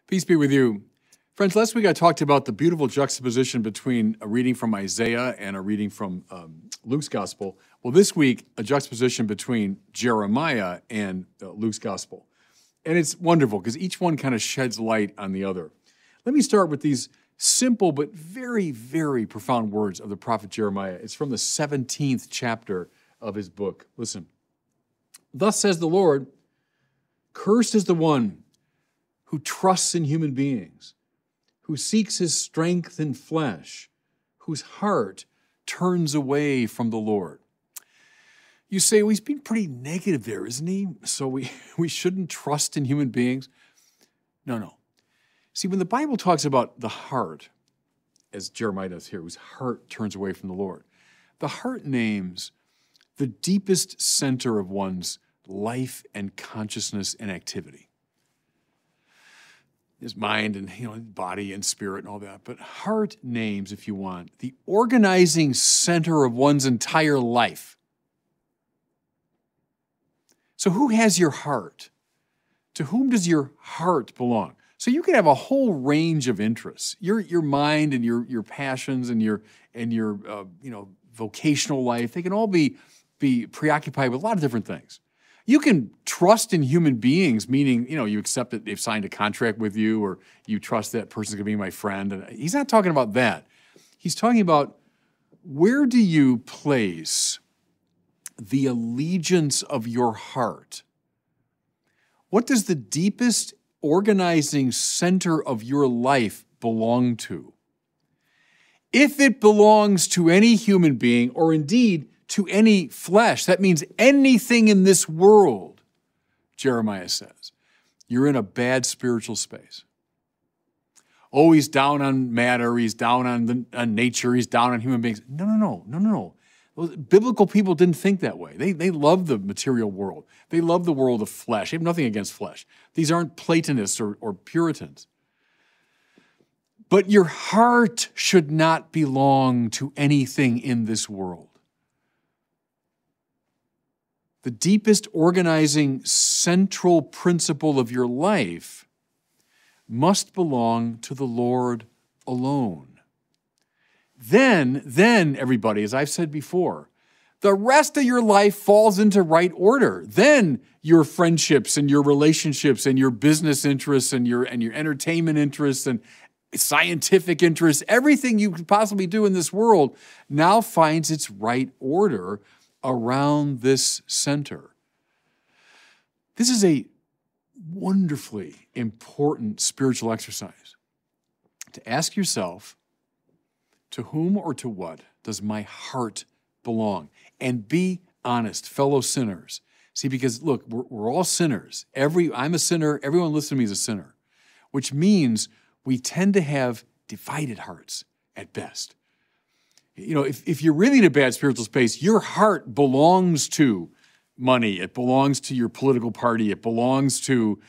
Peace be with you. Friends, last week I talked about the beautiful juxtaposition between a reading from Isaiah and a reading from Luke's Gospel. Well, this week, a juxtaposition between Jeremiah and Luke's Gospel. And it's wonderful because each one kind of sheds light on the other. Let me start with these simple but very, very profound words of the prophet Jeremiah. It's from the 17th chapter of his book. Listen. Thus says the Lord, cursed is the one who trusts in human beings, who seeks his strength in flesh, whose heart turns away from the Lord. You say, well, he's being pretty negative there, isn't he? So we shouldn't trust in human beings? No. See, when the Bible talks about the heart, as Jeremiah does here, whose heart turns away from the Lord, the heart names the deepest center of one's life and consciousness and activity. His mind and body and spirit and all that. But heart names, if you want, the organizing center of one's entire life. So who has your heart? To whom does your heart belong? So you can have a whole range of interests. Your mind and your passions and your vocational life, they can all be preoccupied with a lot of different things. You can trust in human beings, meaning, you accept that they've signed a contract with you or you trust that person's going to be my friend. And he's not talking about that. He's talking about where do you place the allegiance of your heart? What does the deepest organizing center of your life belong to? If it belongs to any human being, or indeed to any flesh, that means anything in this world, Jeremiah says, you're in a bad spiritual space. Oh, he's down on matter, he's down on nature, he's down on human beings. No. Those biblical people didn't think that way. They love the material world. They love the world of flesh. They have nothing against flesh. These aren't Platonists or Puritans. But your heart should not belong to anything in this world. The deepest organizing central principle of your life must belong to the Lord alone. Then, everybody, as I've said before, the rest of your life falls into right order. Then your friendships and your relationships and your business interests and your entertainment interests and scientific interests, everything you could possibly do in this world now finds its right order around this center. This is a wonderfully important spiritual exercise. To ask yourself, to whom or to what does my heart belong? And be honest, fellow sinners. See, because look, we're all sinners. I'm a sinner. Everyone listening to me is a sinner, which means we tend to have divided hearts at best. If you're really in a bad spiritual space, your heart belongs to money. It belongs to your political party. It belongs to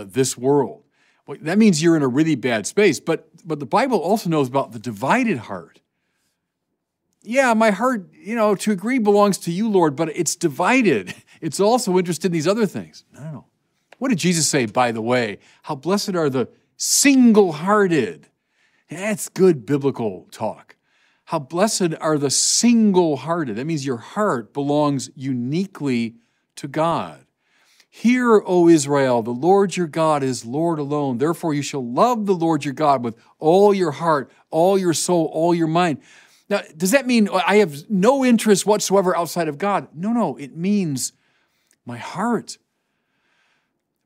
this world. Well, that means you're in a really bad space. But the Bible also knows about the divided heart. Yeah, my heart, to agree belongs to you, Lord, but it's divided. It's also interested in these other things. No. What did Jesus say, by the way? How blessed are the single-hearted. That's good biblical talk. How blessed are the single-hearted. That means your heart belongs uniquely to God. Hear, O Israel, the Lord your God is Lord alone. Therefore you shall love the Lord your God with all your heart, all your soul, all your mind. Now, does that mean I have no interest whatsoever outside of God? No. It means my heart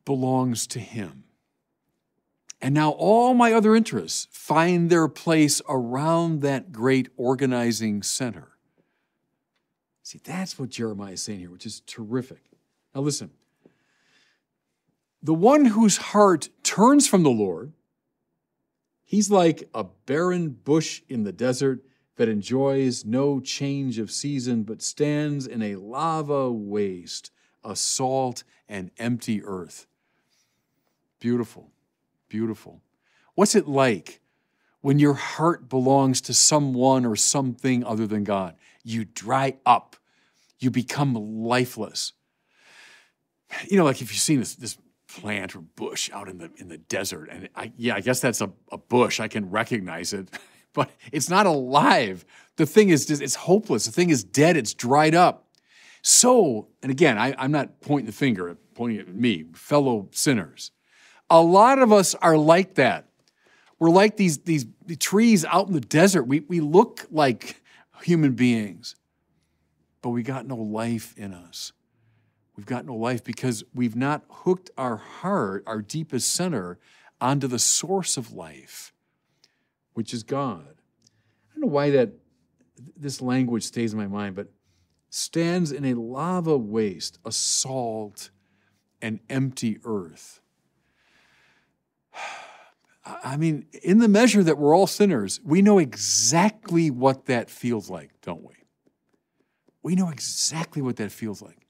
belongs to Him. And now all my other interests find their place around that great organizing center. See, that's what Jeremiah is saying here, which is terrific. Now listen, the one whose heart turns from the Lord, he's like a barren bush in the desert that enjoys no change of season, but stands in a lava waste, a salt and empty earth. Beautiful. Beautiful. What's it like when your heart belongs to someone or something other than God? You dry up. You become lifeless. Like if you've seen this plant or bush out in the desert. And I guess that's a bush. I can recognize it, but it's not alive. The thing is just, it's hopeless. The thing is dead. It's dried up. So, and again, I'm not pointing the finger, pointing at me, fellow sinners. A lot of us are like that. We're like these trees out in the desert. We look like human beings, but we got no life in us. We've got no life because we've not hooked our heart, our deepest center, onto the source of life, which is God. I don't know why this language stays in my mind, but stands in a lava waste, a salt and empty earth. I mean, in the measure that we're all sinners, we know exactly what that feels like, don't we? We know exactly what that feels like.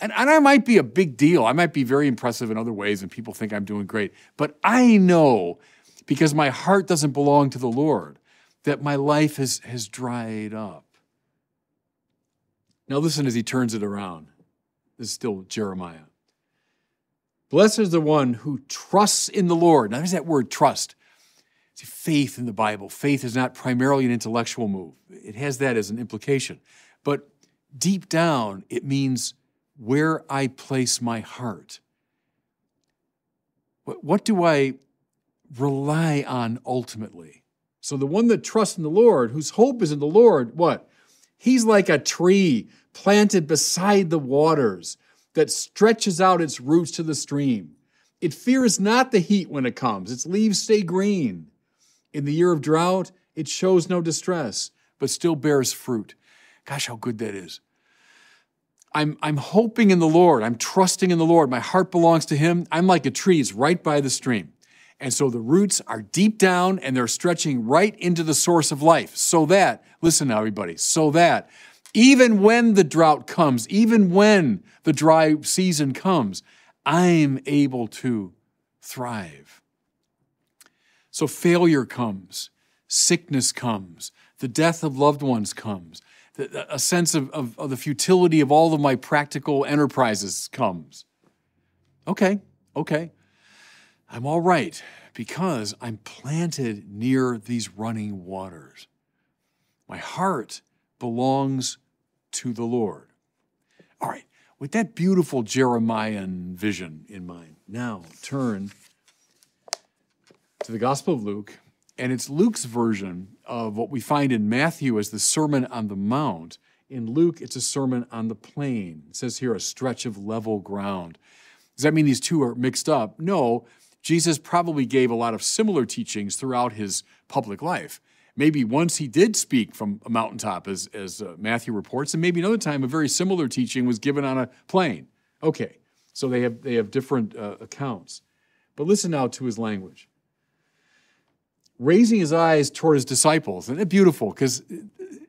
And I might be a big deal. I might be very impressive in other ways, and people think I'm doing great. But I know, because my heart doesn't belong to the Lord, that my life has dried up. Now listen as he turns it around. This is still Jeremiah. Blessed is the one who trusts in the Lord. Now there's that word trust. See, faith in the Bible. Faith is not primarily an intellectual move. It has that as an implication. But deep down, it means where I place my heart. What do I rely on ultimately? So the one that trusts in the Lord, whose hope is in the Lord, what? He's like a tree planted beside the waters that stretches out its roots to the stream. It fears not the heat when it comes. Its leaves stay green. In the year of drought, it shows no distress, but still bears fruit. Gosh, how good that is. I'm hoping in the Lord. I'm trusting in the Lord. My heart belongs to him. I'm like a tree. It's right by the stream. And so the roots are deep down and they're stretching right into the source of life. So that, listen now everybody, so that even when the drought comes, even when the dry season comes, I'm able to thrive. So failure comes, sickness comes, the death of loved ones comes, a sense of the futility of all of my practical enterprises comes. Okay. I'm all right because I'm planted near these running waters. My heart belongs to the Lord. All right, with that beautiful Jeremiah-an vision in mind, now turn to the Gospel of Luke, and it's Luke's version of what we find in Matthew as the Sermon on the Mount. In Luke, it's a sermon on the plain. It says here, a stretch of level ground. Does that mean these two are mixed up? No, Jesus probably gave a lot of similar teachings throughout his public life. Maybe once he did speak from a mountaintop, as Matthew reports, and maybe another time a very similar teaching was given on a plain. Okay, so they have different accounts. But listen now to his language. Raising his eyes toward his disciples. Isn't it beautiful? Because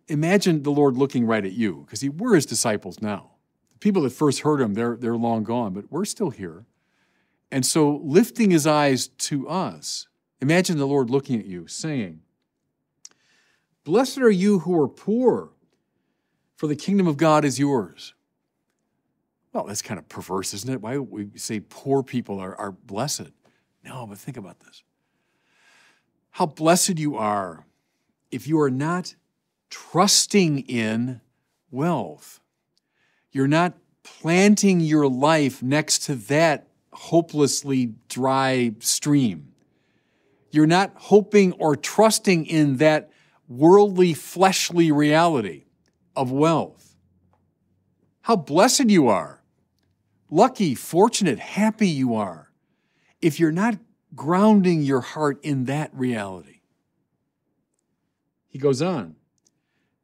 imagine the Lord looking right at you, because we're his disciples now. The people that first heard him, they're long gone, but we're still here. And so lifting his eyes to us, imagine the Lord looking at you, saying, Blessed are you who are poor, for the kingdom of God is yours. Well, that's kind of perverse, isn't it? Why would we say poor people are blessed? No, but think about this. How blessed you are if you are not trusting in wealth. You're not planting your life next to that hopelessly dry stream. You're not hoping or trusting in that worldly, fleshly reality of wealth. How blessed you are. Lucky, fortunate, happy you are if you're not grounding your heart in that reality. He goes on,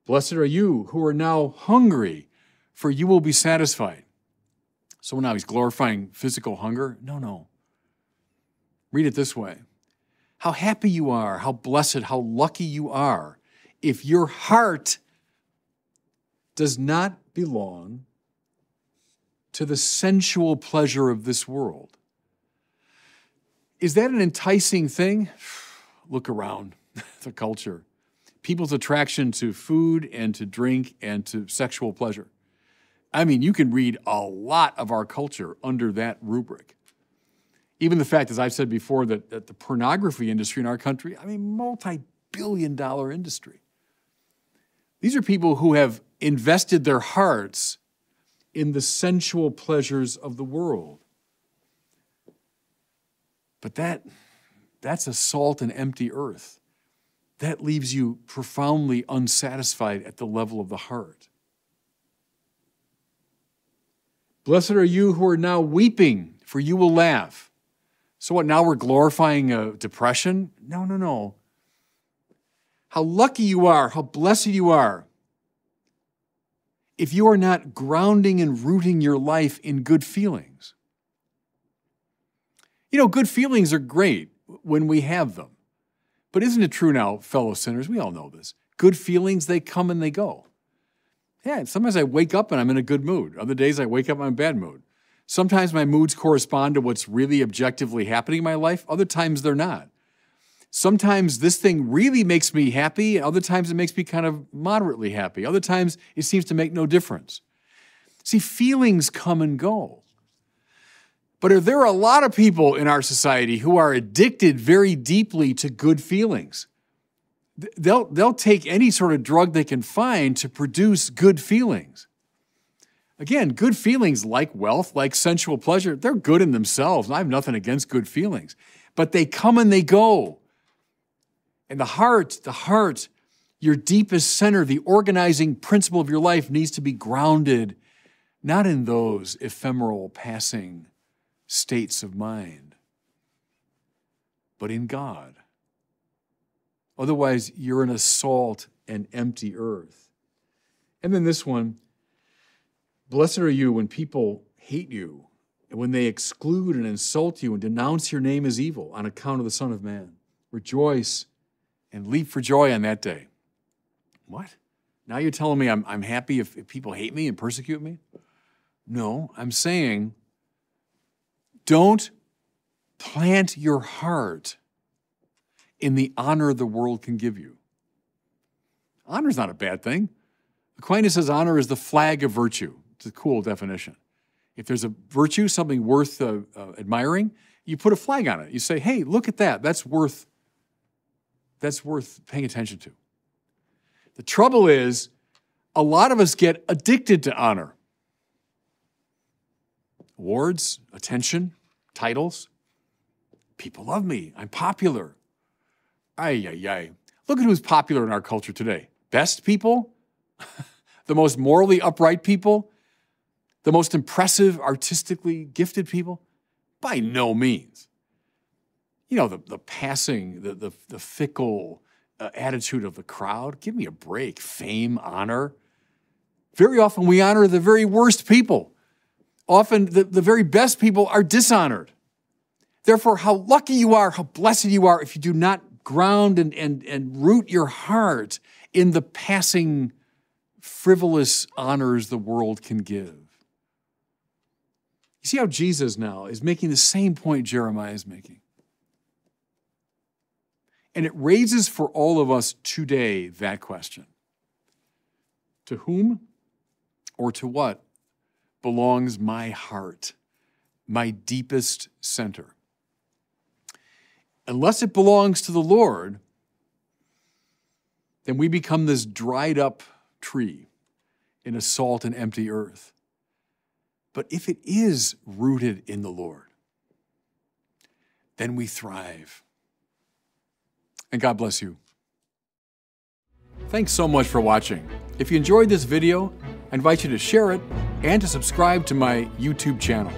Blessed are you who are now hungry, for you will be satisfied. So now he's glorifying physical hunger? No. Read it this way. How happy you are, how blessed, how lucky you are if your heart does not belong to the sensual pleasure of this world. Is that an enticing thing? Look around the culture. People's attraction to food and to drink and to sexual pleasure. I mean, you can read a lot of our culture under that rubric. Even the fact, as I've said before, that the pornography industry in our country, I mean, multi-billion-dollar industry. These are people who have invested their hearts in the sensual pleasures of the world. But that's a salt and empty earth. That leaves you profoundly unsatisfied at the level of the heart. Blessed are you who are now weeping, for you will laugh. So what, now we're glorifying depression? No, no, no. How lucky you are, how blessed you are, if you are not grounding and rooting your life in good feelings. You know, good feelings are great when we have them. But isn't it true now, fellow sinners, we all know this, good feelings, they come and they go. Yeah, sometimes I wake up and I'm in a good mood. Other days I wake up and I'm in a bad mood. Sometimes my moods correspond to what's really objectively happening in my life. Other times they're not. Sometimes this thing really makes me happy, and other times it makes me kind of moderately happy. Other times it seems to make no difference. See, feelings come and go. But there are a lot of people in our society who are addicted very deeply to good feelings. They'll take any sort of drug they can find to produce good feelings. Again, good feelings like wealth, like sensual pleasure, they're good in themselves, and I have nothing against good feelings. But they come and they go. And the heart, your deepest center, the organizing principle of your life needs to be grounded not in those ephemeral, passing states of mind, but in God. Otherwise, you're in a salt and empty earth. And then this one, blessed are you when people hate you, and when they exclude and insult you and denounce your name as evil on account of the Son of Man. Rejoice and leap for joy on that day. What? Now you're telling me I'm happy if people hate me and persecute me? No, I'm saying don't plant your heart in the honor the world can give you. Honor is not a bad thing. Aquinas says honor is the flag of virtue. It's a cool definition. If there's a virtue, something worth admiring, you put a flag on it. You say, hey, look at that. That's worth paying attention to. The trouble is, a lot of us get addicted to honor. Awards, attention, titles. People love me. I'm popular. Ay, ay, ay. Look at who's popular in our culture today. Best people, the most morally upright people, the most impressive, artistically gifted people? By no means. You know, the passing, the fickle attitude of the crowd. Give me a break. Fame, honor. Very often we honor the very worst people. Often the very best people are dishonored. Therefore, how lucky you are, how blessed you are if you do not ground and root your heart in the passing, frivolous honors the world can give. You see how Jesus now is making the same point Jeremiah is making. And it raises for all of us today that question. To whom or to what belongs my heart, my deepest center? Unless it belongs to the Lord, then we become this dried up tree in a salt and empty earth. But if it is rooted in the Lord, then we thrive. And God bless you. Thanks so much for watching. If you enjoyed this video, I invite you to share it and to subscribe to my YouTube channel.